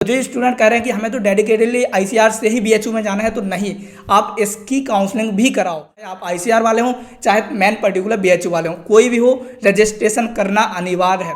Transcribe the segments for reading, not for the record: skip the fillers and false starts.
जो स्टूडेंट कह रहे हैं कि हमें तो डेडिकेटेडली आईसीआर से ही बीएचयू में जाना है, तो नहीं, आप इसकी काउंसलिंग भी कराओ। आप आईसीआर वाले हों चाहे मेन पर्टिकुलर बीएचयू वाले हों, कोई भी हो, रजिस्ट्रेशन करना अनिवार्य है।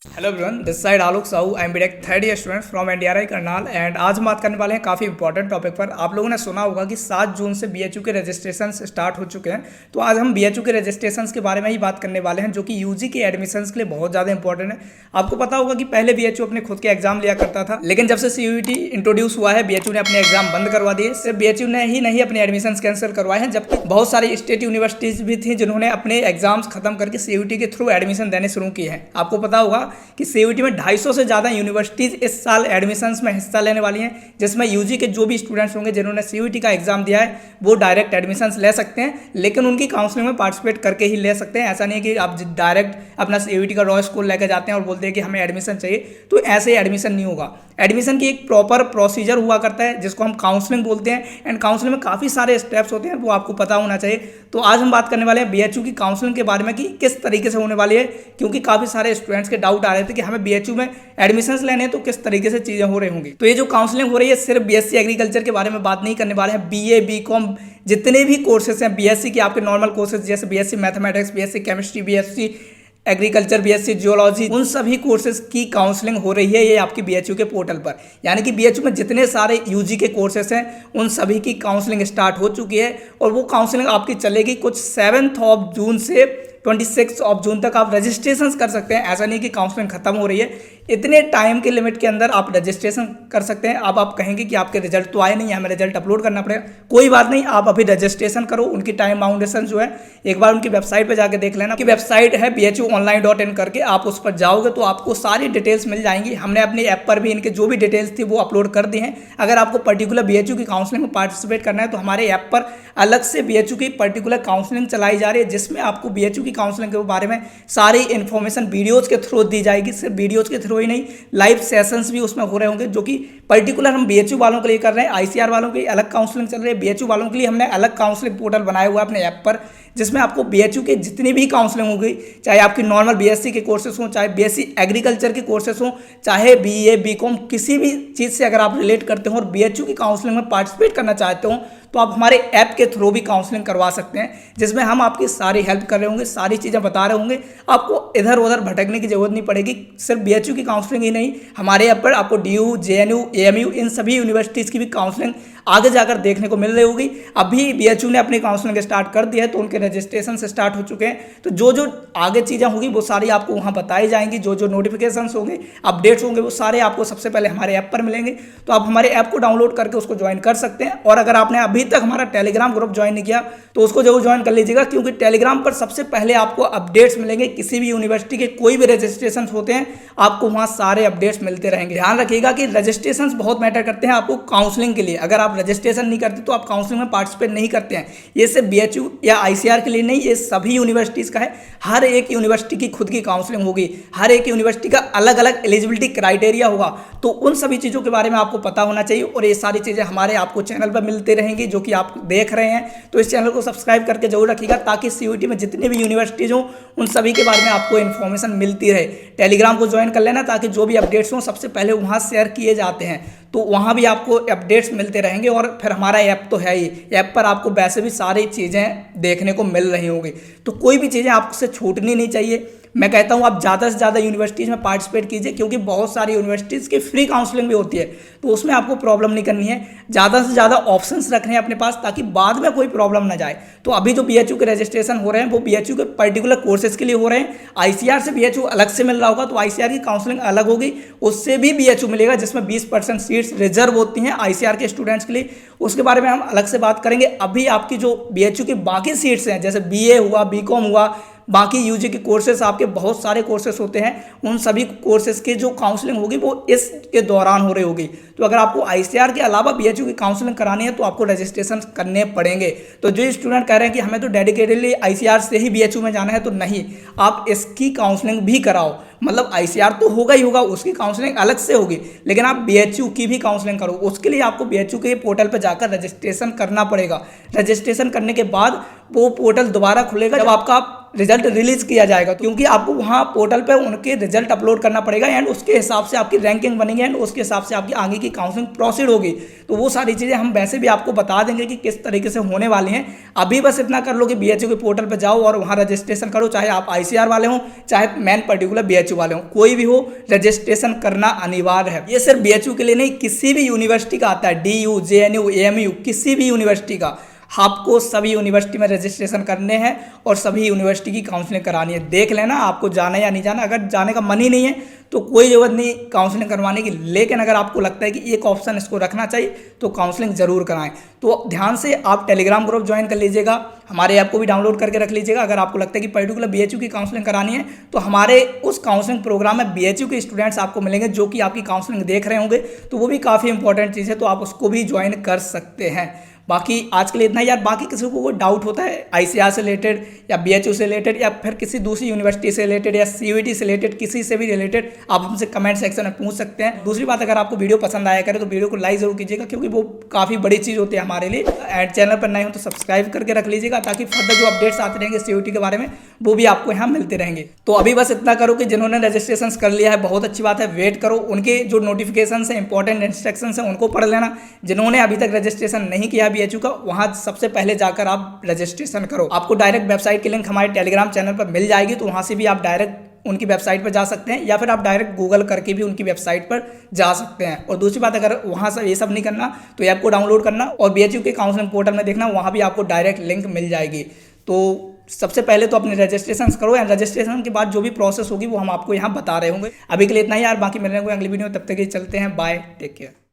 Hello everyone, this side Alok Sahu, I am BTech third year student from NDRI Karnal. And आज हम बात करने वाले हैं काफ़ी इंपॉर्टेंट टॉपिक पर। आप लोगों ने सुना होगा कि 7 जून से बीएचयू के रजिस्ट्रेशन स्टार्ट हो चुके हैं। तो आज हम बीएचयू के रजिस्ट्रेशन के बारे में ही बात करने वाले हैं, जो कि यूजी के एडमिशन्स के लिए बहुत ज़्यादा इंपॉर्टेंट है। आपको पता होगा कि पहले बीएचयू अपने खुद के एग्जाम लिया करता था, लेकिन जब से सीयूईटी इंट्रोड्यूस हुआ है, बीएचयू ने अपने एग्जाम बंद करवा दिए। सिर्फ बीएचयू ने ही नहीं अपने एडमिशन कैंसिल करवाए हैं, जबकि बहुत सारी स्टेट यूनिवर्सिटीज भी थी जिन्होंने अपने एग्जाम्स खत्म करके सीयूईटी के थ्रू एडमिशन देने शुरू किए हैं। आपको पता होगा कि सीयूईटी में 250 से ज़्यादा यूनिवर्सिटीज़ इस साल एडमिशन्स में हिस्सा लेने वाली हैं, जिसमें यूजी के जो भी स्टूडेंट्स होंगे जिन्होंने सीयूईटी का एग्जाम दिया है, वो डायरेक्ट एडमिशन्स ले सकते हैं, लेकिन उनकी काउंसलिंग में पार्टिसिपेट करके ही ले सकते हैं। ऐसा नहीं है कि आप डायरेक्ट अपना सीयूईटी का रॉ स्कोर लेकर जाते हैं और बोलते हैं कि हमें एडमिशन चाहिए, तो ऐसे ही एडमिशन नहीं होगा। एडमिशन की एक प्रॉपर प्रोसीजर हुआ करता है, जिसको हम काउंसलिंग बोलते हैं। एंड काउंसलिंग में काफ़ी सारे स्टेप्स होते हैं, वो आपको पता होना चाहिए। तो आज हम बात करने वाले हैं बीएचयू की काउंसलिंग के बारे में कि किस तरीके से होने वाली है, क्योंकि काफ़ी सारे स्टूडेंट्स के डाउट आ रहे थे कि हमें बीएचयू में एडमिशन्स लेने हैं तो किस तरीके से चीज़ें हो रही होंगी। तो ये जो काउंसलिंग हो रही है, सिर्फ बीएससी एग्रीकल्चर के बारे में बात नहीं करने वाले हैं। बीए, बीकॉम, जितने भी कोर्सेज हैं बीएससी के, आपके नॉर्मल कोर्सेज जैसे BSc mathematics, BSc chemistry, BSc agriculture, BSc geology, उन सभी कोर्सेज की काउंसलिंग हो रही है ये आपकी बीएचयू के पोर्टल पर। यानी कि बीएचयू में जितने सारे यूजी के कोर्सेज हैं, उन सभी की काउंसलिंग स्टार्ट हो चुकी है, और वो काउंसलिंग आपकी चलेगी कुछ 7 जून से 26 जून तक आप रजिस्ट्रेशन कर सकते हैं। ऐसा नहीं कि काउंसलिंग खत्म हो रही है, इतने टाइम के लिमिट के अंदर आप रजिस्ट्रेशन कर सकते हैं। अब आप कहेंगे कि आपके रिजल्ट तो आए नहीं, हमें रिजल्ट अपलोड करना पड़ेगा। कोई बात नहीं, आप अभी रजिस्ट्रेशन करो। उनकी टाइम बाउंडेशन जो है, एक बार उनकी वेबसाइट पर जाकर देख लेना कि वेबसाइट है bhuonline.in करके, आप उस पर जाओगे तो आपको सारी डिटेल्स मिल जाएंगी। हमने अपने ऐप पर भी इनके जो भी डिटेल्स थी वो अपलोड कर दी हैं। अगर आपको पर्टिकुलर बीएचयू की काउंसलिंग में पार्टिसिपेट करना है, तो हमारे ऐप पर अलग से बीएचयू की पर्टिकुलर काउंसलिंग चलाई जा रही है, जिसमें आपको बीएचयू की काउंसलिंग के बारे में सारी इन्फॉर्मेशन वीडियोज़ के थ्रू दी जाएगी। सिर्फ वीडियोज़ के थ्रू ही नहीं, लाइव सेशंस भी उसमें हो रहे होंगे, जो कि पर्टिकुलर हम बीएचयू वालों के लिए कर रहे हैं। आईसीआर वालों के लिए अलग काउंसलिंग चल रही है, बीएचयू वालों के लिए हमने अलग काउंसलिंग पोर्टल बनाया हुआ है अपने ऐप पर, जिसमें आपको बीएचयू के जितनी भी काउंसलिंग होगी, चाहे आपकी नॉर्मल बीएससी के कोर्सेस हों, चाहे बीएससी एग्रीकल्चर के कोर्सेस हों, चाहे बीए, बीकॉम, किसी भी चीज़ से अगर आप रिलेट करते हो और बीएचयू की काउंसलिंग में पार्टिसिपेट करना चाहते हो, तो आप हमारे ऐप के थ्रू भी काउंसलिंग करवा सकते हैं, जिसमें हम आपकी सारी हेल्प कर रहे होंगे, सारी चीज़ें बता रहे होंगे। आपको इधर उधर भटकने की जरूरत नहीं पड़ेगी। सिर्फ बीएचयू की काउंसलिंग ही नहीं, हमारे ऐप पर आपको डीयू, जेएनयू, एएमयू, इन सभी यूनिवर्सिटीज़ की भी काउंसलिंग आगे जाकर देखने को मिल रही होगी। अभी बीएचयू ने अपनी काउंसलिंग स्टार्ट कर दी है, तो उनके रजिस्ट्रेशन से स्टार्ट हो चुके हैं। तो जो जो आगे चीज़ें होगी वो सारी आपको वहाँ बताई जाएंगी। जो जो नोटिफिकेशंस होंगे, अपडेट्स होंगे, वो सारे आपको सबसे पहले हमारे ऐप पर मिलेंगे। तो आप हमारे ऐप को डाउनलोड करके उसको ज्वाइन कर सकते हैं। और अगर आपने अभी तक हमारा टेलीग्राम ग्रुप ज्वाइन नहीं किया, तो उसको जरूर ज्वाइन कर लीजिएगा, क्योंकि टेलीग्राम पर सबसे पहले आपको अपडेट्स मिलेंगे। किसी भी यूनिवर्सिटी के कोई भी रजिस्ट्रेशन होते हैं, आपको वहाँ सारे अपडेट्स मिलते रहेंगे। ध्यान रखिएगा कि रजिस्ट्रेशन बहुत मैटर करते हैं आपको काउंसलिंग के लिए। अगर आप रजिस्ट्रेशन नहीं करते तो आप काउंसलिंग में पार्टिसिपेट नहीं करते हैं। ये सिर्फ बीएचयू या आईसीआर के लिए नहीं, ये सभी यूनिवर्सिटीज़ का है। हर एक यूनिवर्सिटी की खुद की काउंसलिंग होगी, हर एक यूनिवर्सिटी का अलग अलग एलिजिबिलिटी क्राइटेरिया होगा। तो उन सभी चीज़ों के बारे में आपको पता होना चाहिए, और ये सारी चीज़ें हमारे आपको चैनल पर मिलते रहेंगी, जो कि आप देख रहे हैं। तो इस चैनल को सब्सक्राइब करके जरूर रखिएगा, ताकि सीयूईटी में जितने भी यूनिवर्सिटीज़ हों, उन सभी के बारे में आपको इन्फॉर्मेशन मिलती रहे। टेलीग्राम को ज्वाइन कर लेना, ताकि जो भी अपडेट्स हों सबसे पहले वहाँ शेयर किए जाते हैं, तो वहाँ भी आपको अपडेट्स मिलते रहेंगे। और फिर हमारा ऐप तो है ही, ऐप पर आपको वैसे भी सारी चीज़ें देखने को मिल रही होंगी, तो कोई भी चीज़ें आपसे छूटनी नहीं चाहिए। मैं कहता हूँ आप ज़्यादा से ज़्यादा यूनिवर्सिटीज़ में पार्टिसिपेट कीजिए, क्योंकि बहुत सारी यूनिवर्सिटीज़ की फ्री काउंसलिंग भी होती है, तो उसमें आपको प्रॉब्लम नहीं करनी है। ज़्यादा से ज़्यादा ऑप्शंस रखने हैं अपने पास, ताकि बाद में कोई प्रॉब्लम ना जाए। तो अभी जो बीएचयू के रजिस्ट्रेशन हो रहे हैं, वो बीएचयू के पर्टिकुलर कोर्सेज के लिए हो रहे हैं। आईसीआर से बीएचयू अलग से मिल रहा होगा, तो आईसीआर की काउंसलिंग अलग होगी, उससे भी बीएचयू मिलेगा, जिसमें 20% सीट्स रिजर्व होती हैं आईसीआर के स्टूडेंट्स के लिए। उसके बारे में हम अलग से बात करेंगे। अभी आपकी जो बीएचयू की बाकी सीट्स हैं, जैसे बीए हुआ, बीकॉम हुआ, बाकी यूजी के कोर्सेज, आपके बहुत सारे कोर्सेज होते हैं, उन सभी कोर्सेज की जो काउंसलिंग होगी वो इसके दौरान हो रही होगी। तो अगर आपको आईसीआर के अलावा बीएचयू की काउंसलिंग करानी है, तो आपको रजिस्ट्रेशन करने पड़ेंगे। तो जो स्टूडेंट कह रहे हैं कि हमें तो डेडिकेटेडली आईसीआर से ही बीएचयू में जाना है, तो नहीं, आप इसकी काउंसलिंग भी कराओ। मतलब आईसीआर तो होगा ही होगा, उसकी काउंसलिंग अलग से होगी, लेकिन आप बीएचयू की भी काउंसलिंग करो। उसके लिए आपको बीएचयू के पोर्टल पर जाकर रजिस्ट्रेशन करना पड़ेगा। रजिस्ट्रेशन करने के बाद वो पोर्टल दोबारा खुलेगा, जब आपका रिजल्ट रिलीज किया जाएगा, क्योंकि आपको वहाँ पोर्टल पे उनके रिजल्ट अपलोड करना पड़ेगा एंड उसके हिसाब से आपकी रैंकिंग बनेगी एंड उसके हिसाब से आपकी आगे की काउंसलिंग प्रोसीड होगी। तो वो सारी चीज़ें हम वैसे भी आपको बता देंगे कि किस तरीके से होने वाली हैं। अभी बस इतना कर लो कि BHU के पोर्टल पर जाओ और वहाँ रजिस्ट्रेशन करो, चाहे आप ICR वाले हों चाहे मेन पर्टिकुलर BHU वाले हों, कोई भी हो रजिस्ट्रेशन करना अनिवार्य है। ये सिर्फ BHU के लिए नहीं, किसी भी यूनिवर्सिटी का आता है, DU, JNU, AMU, किसी भी यूनिवर्सिटी का, आपको सभी यूनिवर्सिटी में रजिस्ट्रेशन करने हैं और सभी यूनिवर्सिटी की काउंसलिंग करानी है। देख लेना आपको जाना या नहीं जाना, अगर जाने का मन ही नहीं है तो कोई ज़रूरत नहीं काउंसलिंग करवाने की, लेकिन अगर आपको लगता है कि एक ऑप्शन इसको रखना चाहिए तो काउंसलिंग ज़रूर कराएं। तो ध्यान से आप टेलीग्राम ग्रुप ज्वाइन कर लीजिएगा, हमारे ऐप को भी डाउनलोड करके रख लीजिएगा। अगर आपको लगता है कि पर्टिकुलर BHU की काउंसलिंग करानी है तो हमारे उस काउंसलिंग प्रोग्राम में BHU के स्टूडेंट्स आपको मिलेंगे जो कि आपकी काउंसलिंग देख रहे होंगे, तो वो भी काफ़ी इंपॉर्टेंट चीज़ है, तो आप उसको भी ज्वाइन कर सकते हैं। बाकी आज के लिए इतना ही यार। बाकी किसी को कोई डाउट होता है ICR से रिलेटेड या BHU से रिलेटेड या फिर किसी दूसरी यूनिवर्सिटी से रिलेटेड या CUET से रिलेटेड, किसी से भी रिलेटेड, आप हमसे कमेंट सेक्शन में पूछ सकते हैं। दूसरी बात, अगर आपको वीडियो पसंद आया करे तो वीडियो को लाइक जरूर कीजिएगा, क्योंकि वो काफ़ी बड़ी चीज़ होती है हमारे लिए। एंड चैनल पर नए हो तो सब्सक्राइब करके रख लीजिएगा, ताकि फर्दर जो अपडेट्स आते रहेंगे CUET के बारे में वो भी आपको यहाँ मिलते रहेंगे। तो अभी बस इतना करो कि जिन्होंने रजिस्ट्रेशन कर लिया है बहुत अच्छी बात है, वेट करो, उनके जो नोटिफिकेशन है, इंपॉर्टेंट इंस्ट्रक्शन है, उनको पढ़ लेना। जिन्होंने अभी तक रजिस्ट्रेशन नहीं किया BHU का, वहाँ सबसे पहले जाकर आप रजिस्ट्रेशन करो। आपको डायरेक्ट वेबसाइट की लिंक हमारे टेलीग्राम चैनल पर मिल जाएगी, तो वहाँ से भी आप डायरेक्ट उनकी वेबसाइट पर जा सकते हैं, या फिर आप डायरेक्ट गूगल करके भी उनकी वेबसाइट पर जा सकते हैं। और दूसरी बात, अगर वहाँ से ये सब नहीं करना तो ऐप को डाउनलोड करना और BHU के काउंसलिंग पोर्टल में देखना, वहाँ भी आपको डायरेक्ट लिंक मिल जाएगी। तो सबसे पहले तो अपने रजिस्ट्रेशन करो, एंड रजिस्ट्रेशन के बाद जो भी प्रोसेस होगी वो हम आपको यहाँ बता रहे होंगे। अभी के लिए इतना ही यार, बाकी मिलने को अगली वीडियो में, तब तक के लिए चलते हैं, बाय, टेक केयर।